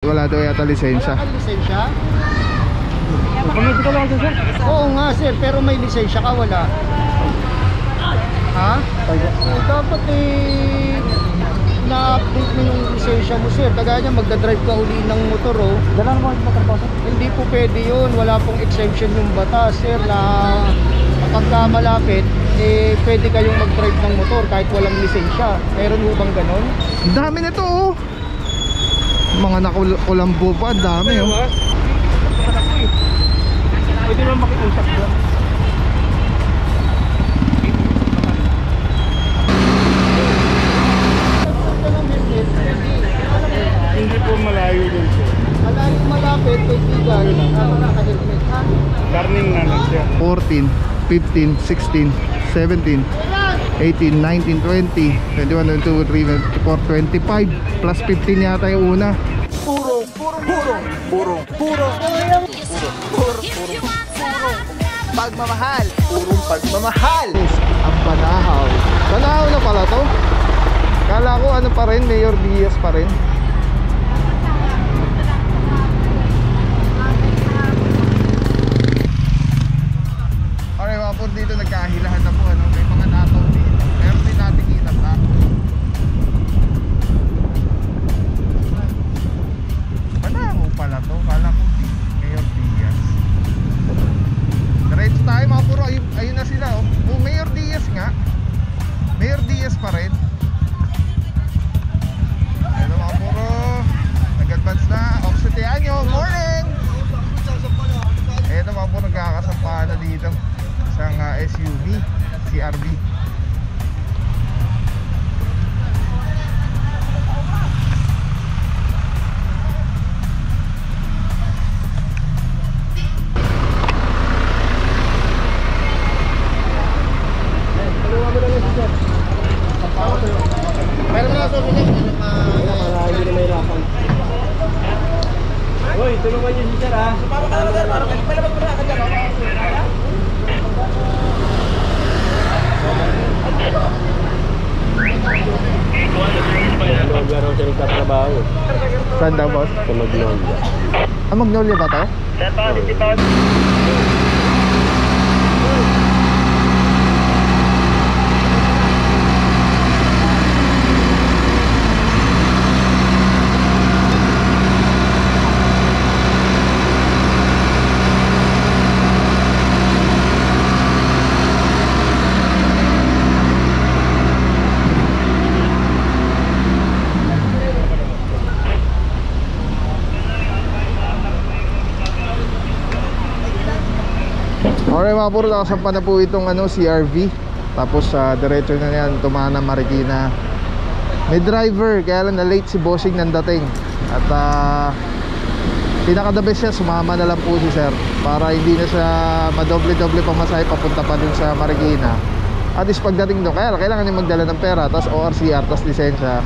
Wala daw yata lisensya. Wala kang lisensya? Oo nga sir, pero may lisensya ka, wala. Ha? Dapat na-update mo yung lisensya mo sir. Kagaya niya, magdadrive ka uli ng motor oh. Dala naman yung motor po sir. Hindi po pwede yun, wala pong exemption yung batas sir na pagka malapit, pwede kayong mag-drive ng motor kahit walang lisensya. Meron mo bang ganon? Ang dami nito oh. Mga nakulambo pa, ang dami oh. Pwede naman makiusap doon. Hindi po malayo din siya. Malayo malapit, kaibigan. Naka-helmet ha? Turning na lang siya. 14, 15, 16, 17, 18, 19, 20, 21, 22, 23, 24, 25 plus 15 yata yung una. Pagmamahal. Purong pagmamahal. Ang Banahaw. Banahaw na pala to. Kala ko ano pa rin, Mayor Diaz pa rin. Okay mga po, dito nagkahilahan na po ano, may mga nataw dito. Pero di natin kita pa. Banahaw pala to. Kala ko Mayor Diaz. Diretso tayo mga puro, ayun na sila oh. Oh, Mayor Diaz nga. Mayor Diaz pa rin. Ayun mga puro, nag-advance na. Oxitean nyo, morning! Ayun mga puro, nagkakasampahan na dito. Isang SUV, CRV. Meron na susunod Hindi na mahirapan. Uy, tulungan niyo si sir ha. Magnolia raw siya nagtatrabaho. Saan daw boss? Sa Magnolia. Ah, Magnolia ba to? Alright mga puro, nakasampa na po itong CRV. Tapos diretso na yan, Tumana, Marikina. May driver, kaya lang na late si bossing ng dating. At pinaka the best siya, sumama na lang po si sir para hindi na siya madoble-doble pamasahe papunta pa dun sa Marikina. At least pagdating doon, kailangan niya magdala ng pera, tapos ORCR, tapos lisensya.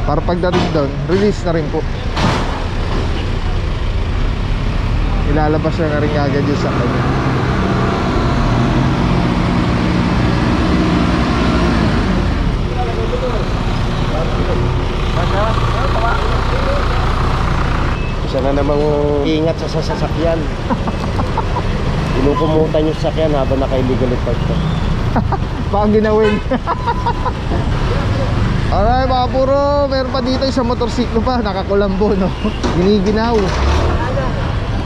Para pagdating doon, release na rin po. Ilalabas na rin agad yung sakay. Isa na namang ingat sa sasakyan. Pinupumutan yung sasakyan habang naka-illegally parked ka. Baka ginawin. Alright mga puro, meron pa dito isang motorsiklo pa, nakakulambo no. Giniginaw.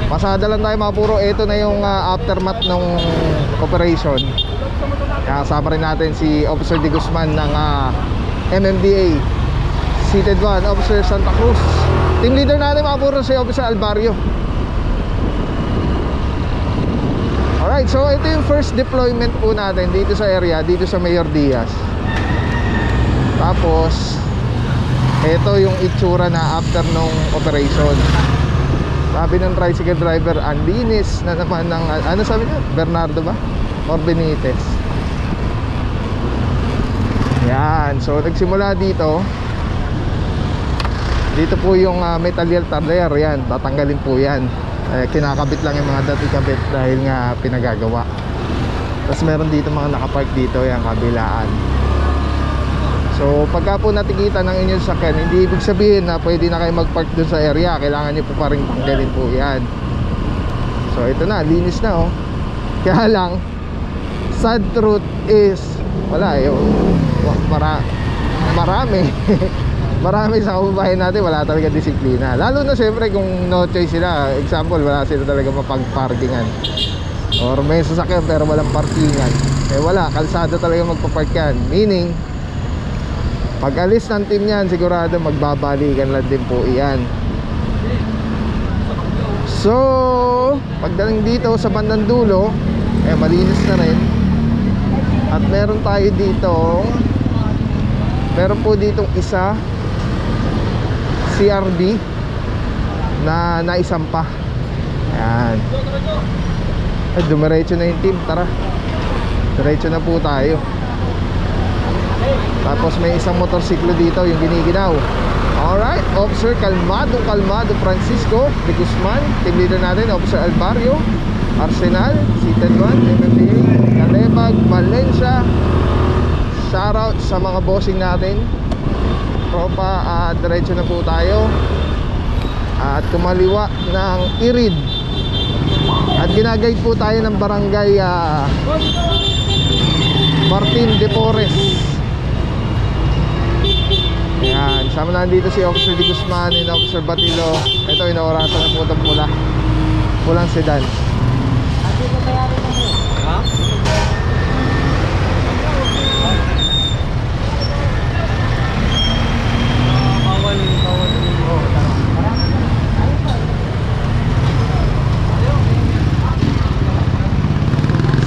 Masada lang tayo mga puro. Ito na yung aftermath ng operation. Kasama rin natin si Officer De Guzman ng MMDA Seated 1, Officer Santa Cruz. Team leader natin mga puro si Officer Alvario. Alright, so ito yung first deployment po natin dito sa area, dito sa Mayor Diaz. Tapos ito yung itsura na after nung operation. Sabi ng tricycle driver, ang linis na naman ng, ano sabi niya? Bernardo ba? Or Benitez. Yan, so nagsimula dito. Dito po yung metal taller, yan, tatanggalin po yan. Kinakabit lang yung mga dati kabit dahil nga pinagagawa. Tapos meron dito mga nakapark dito, yung kabilaan. So pagka po natikita ng inyong sakyan, hindi ibig sabihin na pwede na kayo mag-park dun sa area. Kailangan nyo po pa rin tanggalin po yan. So ito na, linis na oh. Kaya lang, sad truth is wala eh, marami marami sa kababayan natin wala talaga disiplina. Lalo na syempre kung no choice sila. Example, wala sila talaga mapag-parkingan, or may sasakyan pero walang parkingan. Eh wala, kalsada talaga magpapark yan. Meaning, pag alis ng team yan, sigurado magbabalikan lang din po iyan. So pagdating dito sa bandang dulo, eh malinis na rin. At meron tayo dito, meron po ditong isa CRV na naisampa. Ayan. Ay, dumiretso na yung team. Tara, diretso na po tayo. Tapos may isang motorsiklo dito, yung giniginaw. Alright, Officer Calmado Francisco de Guzman. Team leader natin, Officer Alvario Arsenal, Seated 1, MMDA Calebag, Valencia. Shoutout sa mga bossing natin, tropa. Diretso na po tayo at kumaliwa ng Irid. At ginagayad po tayo ng barangay Martin de Porres. Ayan, sama na dito si Officer de Guzman and Officer Batilo. Ito, inaorasan na po itong pulang sedan.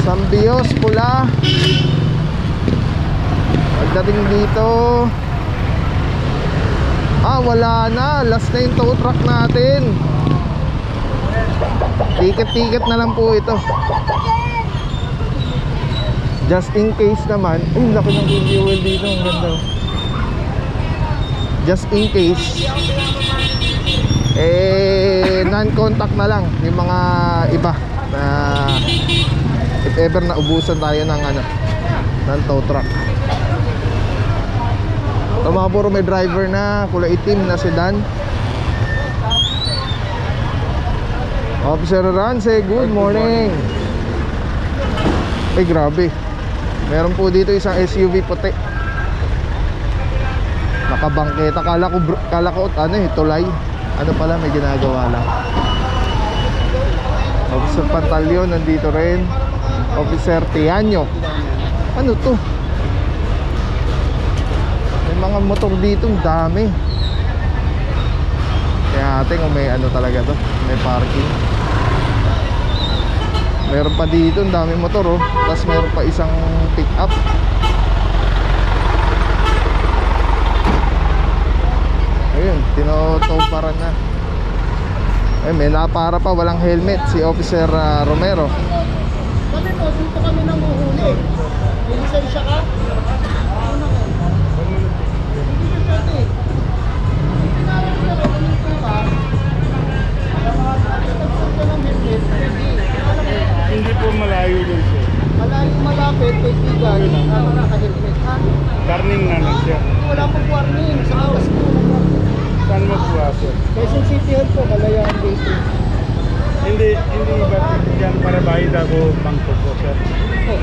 Sambios pula. Pagdating dito, wala na, last na yung tow truck natin. Ticket na lang po ito. Just in case naman. Ay, laki ng fuel dito, ang ganda. Just in case, non-contact na lang yung mga iba na if ever na ubusan tayo ng ng tow truck. Ito mga puro may driver na, kulay itim na sedan. Officer Rance, good morning. Ay grabe, meron po dito isang SUV puti, nakabangketa. Kala ko tulay. Ano pala, may ginagawa lang. Officer Pantalyon nandito rin. Officer Tianyo. Ano to? May mga motor dito, dami. Kaya ating may talaga to, may parking. Meron pa dito, ang dami motor oh. Tapos meron pa isang pick up. Ayun, tinotoparan na. Ay, may napara pa, walang helmet, si Officer Romero. Kami po, dito kami nang uhuli. May lisensya ka? Ano ka? Hindi ka pwede. Tinawag ko na kayo dito ka. Alam mga pagkatapos ka ng helmet, pwede. Hindi po malayo din siya. Malapit, kaibigan. Naka-helmet ha? Turning na lang siya. Wala pong warning. Sa atas po ng warning. Saan mo po ako? Quezon City Hall po, Kalayaan dito. Hindi ba yan para bayad ako bangko po, sir? Po.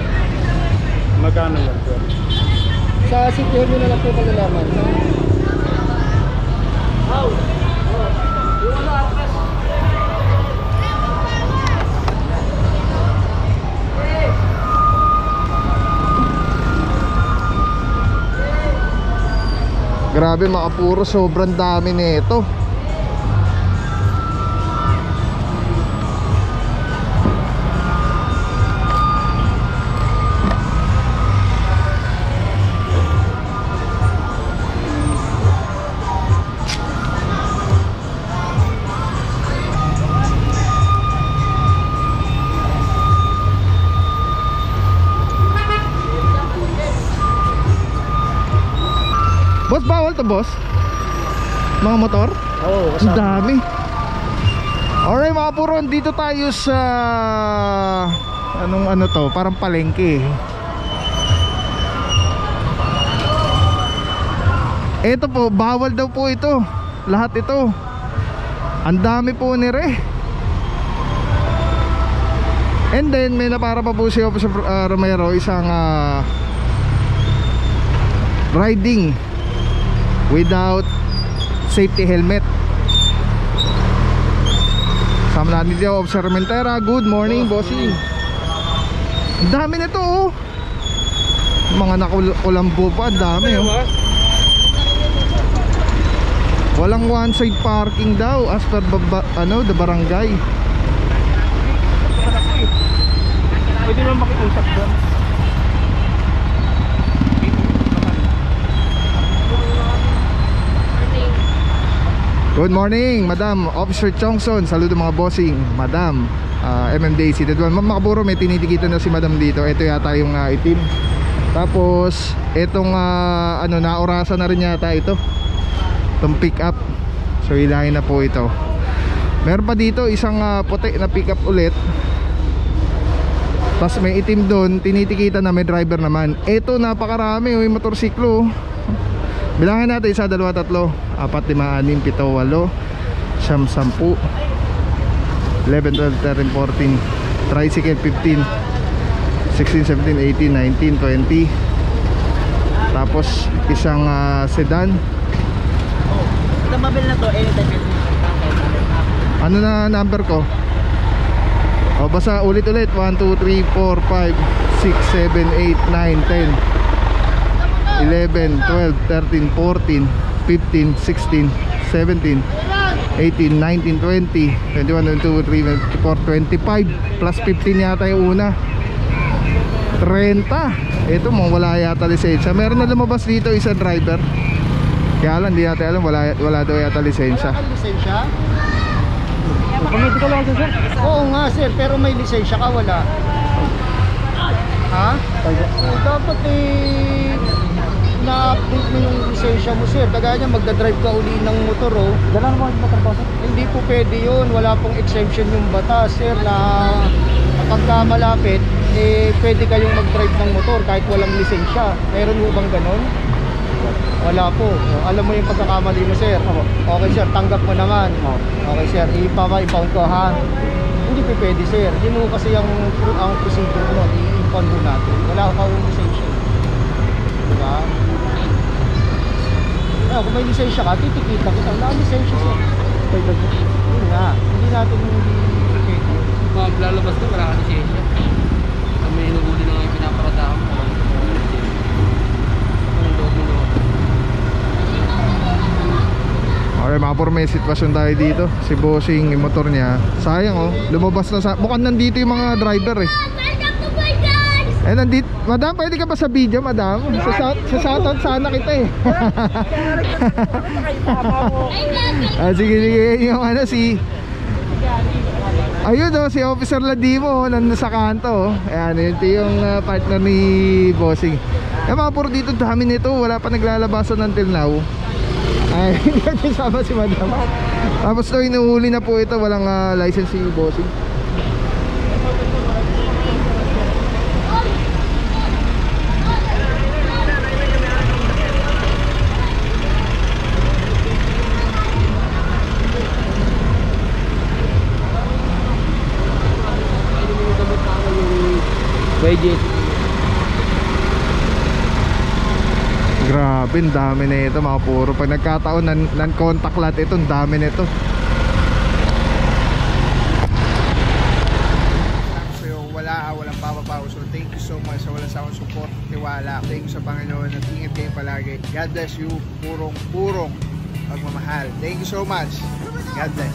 Magkano lang, sir? Sa City Hall nyo na lang po malalaman. Grabe mga puro, sobrang dami nito. Boss, bawal to boss? Mga motor? Oo, Ang dami. Alright mga puro, dito tayo sa anong to, parang palengke. Ito po, bawal daw po ito. Lahat ito. Ang dami po nire. And then may napara pa po si Officer Romero, isang riding without safety helmet. Sama natin dito Officer Mentera. Good morning, bossing. Ang dami nito oh. Mga nakulambo pa, ang dami oh. Walang one side parking daw as per the barangay. Pwede naman makiusap doon. Good morning, Madam Officer Chongson. Saludo mga bossing, Madam MMDA seated 1. Mga kaburo, may tinitikitan na si Madam dito. Ito yata yung itim. Tapos itong naorasan na rin yata ito. Itong pick up. So ilahin na po ito. Meron pa dito isang puti na pick up ulit. Tapos may itim doon, tinitikitan na may driver naman. Ito napakarami yung motorsiklo. Bilangin natin 1, 2, 3, 4, 5, 6, 7, 8, 9, 10, 11, 12, 13, 14, tricycle 15, 16, 17, 18, 19, 20. Tapos isang sedan. Ito mabil na to, anytime. Ano na number ko? O basta ulit-ulit 1, 2, 3, 4, 5, 6, 7, 8, 9, 10, 11, 12, 13, 14, 15, 16, 17, 18, 19, 20, 21, 22, 23, 24, 25 plus 15 yata yung una. 30. Ito mo wala yata lisensya. Meron na lumabas dito isang driver. Kaya lang hindi natin alam, wala daw yata lisensya. Wala kang lisensya? Medical license, sir? Oo nga sir, pero may lisensya ka, wala. Ha? Dapat na-update mo yung lisensya mo sir. Kagaya niya magdadrive ka uli ng motor oh. Gano'n naman yung motor, sir? Hindi po pwede yun. Wala pong exemption yung batas sir na pagka malapit pwede kayong mag-drive ng motor kahit walang lisensya. Meron mo bang ganon? Wala po. Alam mo yung pagkakamali mo sir. Okay sir, tanggap mo naman. Okay sir, ipa-impound ko ha. Hindi po pwede sir. Yun mo kasi ang procedure mo, i-impound mo natin. Wala kang lisensya. Diba? Kung may lisensya ka, titikita kita. Wala kang lisensya sir. Yun nga, hindi natin pwede. Kung lalabas ka, wala kang lisensya. Kung may inuhuli na ngayon pinaparata ko, Okay mga por, may sitwasyon tayo dito. Si bossing, yung motor niya sayang oh, lumabas na sa mukhang nandito yung mga driver eh. Eh nandito, madam pwede ka ba sa video madam? Sa shoutout sana kita eh. Sige yung si ayun oh, si Officer Ladimo nandun sa kanto oh. Ayan, yun yung partner ni bossing. Eh mga por, dito dami nito, wala pa naglalabasan until now. Ay, hindi natin sama si madam. Tapos ito, inuhuli na po ito. Walang license si bossing. budget. Grabe, ang dami na ito mga puro. Pag nagkataon, non-contact lot ito, ang dami na ito. So walang papapaw. So thank you so much sa walang sawang support, tiwala. Thank you sa Panginoon at ingat kayo palagi. God bless you. Purong pagmamahal. Thank you so much. God bless.